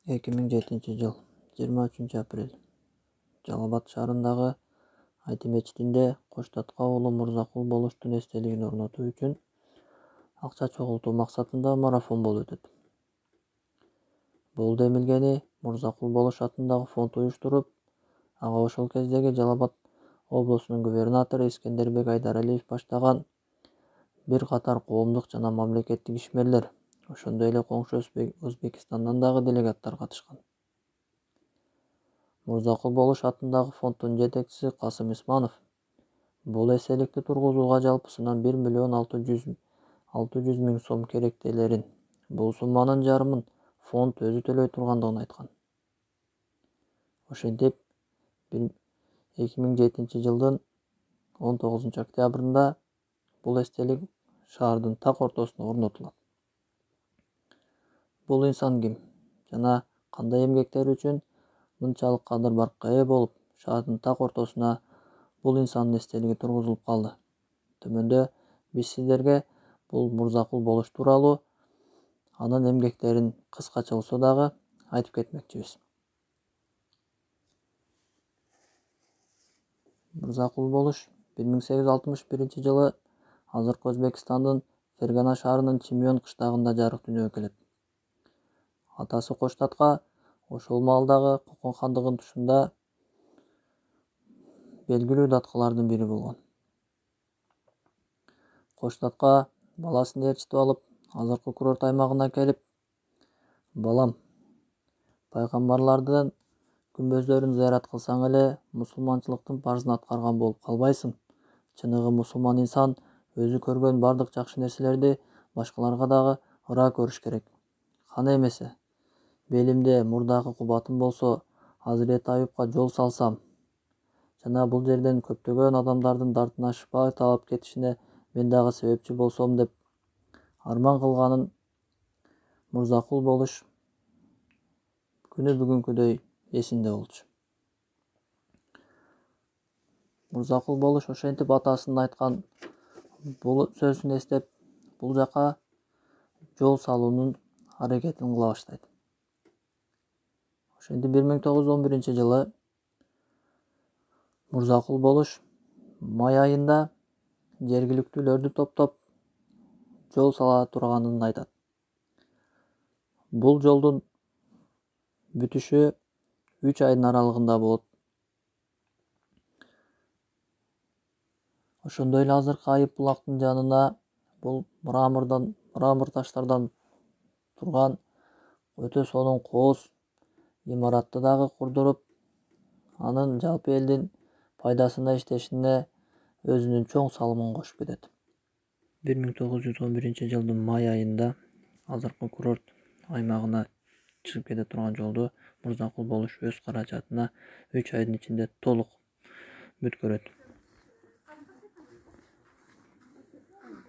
2007 жыл 23 апрель Жалал Абад шаарындагы Айти мечитинде Коштатка уулу Мырзакул Болуштун эстелигин орнотуу үчүн акча чогултуу максатында марафон болуп өтөт. Бул демилгени Мырзакул Болуш атындагы фонд уюштуруп, ага ошол кездеги Жалал Абад облусунун губернатору Искендербек Айдаралиев баштаган бир катар коомдук жана мамлекеттик ишмерлер, ошондой эле коңшу Өзбекистандан дагы делегаттар катышкан. Мырзакул Болуш атындагы фонддун жетекчиси Касым Исманов бул эстеликти тургузууга жалпысынан 1,6 миллион сом керектелерин, бул сумманын жарымын фонд өзү төлөй тургандыгын айткан. Ошентип 2007 жылдын 19 октябрында бул эстелик шаардын так ортосуна орнотулат. Бул инсан ким жана кандай эмгектери үчүн мынчалык кадыр-баркка ээ болуп, шаардын так ортосуна бул инсандын эстелиги тургузулуп калды? Төмөндө биз сиздерге бул Мырзакул Болуш тууралуу анын эмгектерин кыскача болсо дагы айтып кетмекчибиз. Мырзакул Болуш 1861 жылы азыркы Өзбекстандын Фергана шаарынын Чимyon кыштагында жарык дүйнөгө келет. Атасы Коштатка ошол маалдагы Кокон хандыгынын тушунда белгилүү даткалардын бири болгон. Коштатка баласын ээрчитип алып, азыркы курорт аймагына келип, балам, пайгамбарлардын күмбөздөрүн зыярат кылсаң эле мусулманчылыктын парзын аткарган болуп калбайсың. Чыныгы мусулман инсан өзү көргөн бардык жакшы нерселерди башкаларга дагы ыраа көрүш керек. Кана эмесе, белимде мурдагы кубатым болсо, Азирети Аюпка жол салсам жана бул жерден көптөгөн адамдардын дартына шыпа таап кетишине мен дагы себепчи болсом деп арман кылганын Мырзакул Болуш күнү бүгүнкүдөй эсинде болчу. Мырзакул Болуш ошентип атасынын айткан бул сөзүн эстеп, бул жака жол салуунун аракетин кыла баштайт. Ошентип 1911 жылы Мырзакул Болуш май айында жергиликтүүлөрдү топтоп жол сала турганын айтат. Бул жолдун бүтүшү 3 айдын аралыгында болот. Ошондой эле азыркы Айып булактын жанына бул мрамор таштардан турган өтө сонун кооз имаратты дагы курдуруп, анын жалпы элдин пайдасына иштешине өзүнүн чоң салымын кошуп кетет. 1911 жылдын май айында азыркы курорт аймагына чыгып кете турган жолду Мырзакул Болуш өз каражатына 3 айдын ичинде толук бүткөрөт.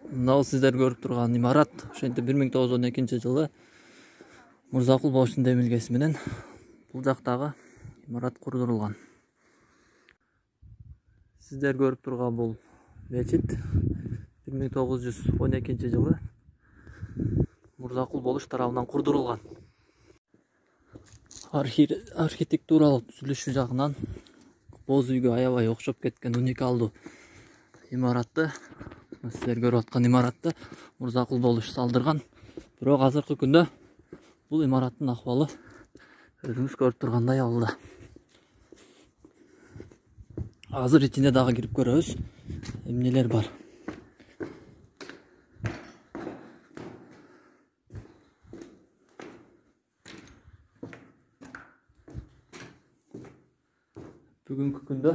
Мына бул сиздер көрүп турган имарат ошентип 1912 жылы Мырзакул Болуштун демилгеси менен бул жактагы имарат курдурулган. Сиздер көрүп турган бул мечит 1912 жылы Мырзакул Болуш тарабынан курдурулган. Архитектуралык түзүлүшү жагынан боз үйгө аябай окшоп кеткен уникалдуу имаратты, сиздер көрүп аткан имаратты Мырзакул Болуш салдырган. Бирок азыркы күндө бул имараттын акыбалы өзүңүз көрүп тургандай абалда. Азыр ичине дагы кирип көрөбүз, эмнелер бар. Бүгүнкү күндө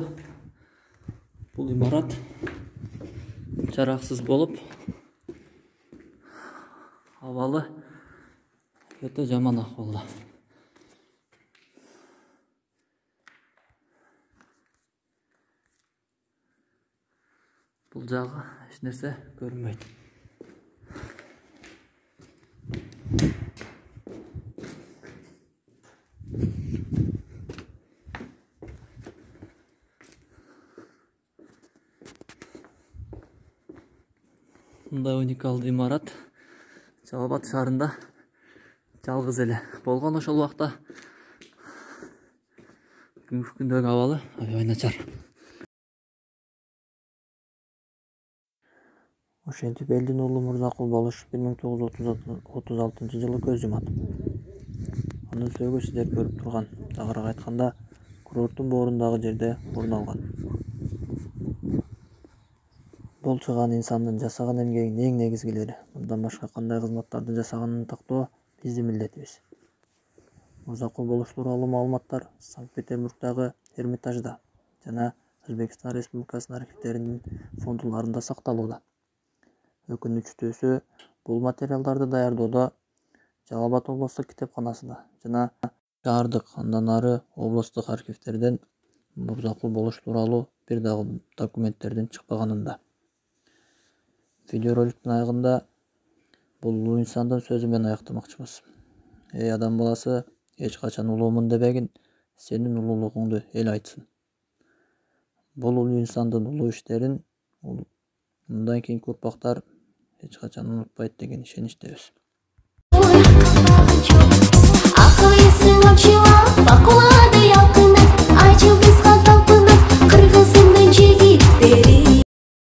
бул имарат жараксыз болуп, абалы өтө жаман акыбалда. Бул жагы эч нерсе көрүнбөйт. Мындай уникалдуу имарат Жалал Абад шаарында жалгыз эле болгон ошол убакта. Бүгүнкү күндөгү абалы аябай начар. Ошентип элдин уулу Мырзакул болуш 1936 жылы көз жумат. Анын сөөгү сиздер көрүп турган, тагыраак айтканда, курорттун боорундагы жерде орун алган. Бул чыган инсандын жасаган эмгегинин эң негизгилери. Мындан башка кандай кызматтарды жасаганын тактоо биздин милдетибиз. Мырзакул болуш тууралуу маалыматтар Санкт-Петербургдагы Эрмитажда жана Өзбекстан Республикасынын архивдеринин фондуларында сакталууда. Өкүнүчтүүсү, бул материалдарды даярдоодо Жалал Абад облустук китепканасында жана шаардык, андан ары облустук архивдерден Мырзакул болуш тууралуу бир дагы документтердин чыкпаганында. Видеороликтин аягында бул улуу инсандын сөзү менен аяктамакчыбыз. Эй адам баласы, эч качан улуумун дебегин, сенин улуулугуңду эл айтсын. Бул улуу инсандын улуу иштерин мындан кийинки урпактар эч качан унутпайт деген ишеничтебиз.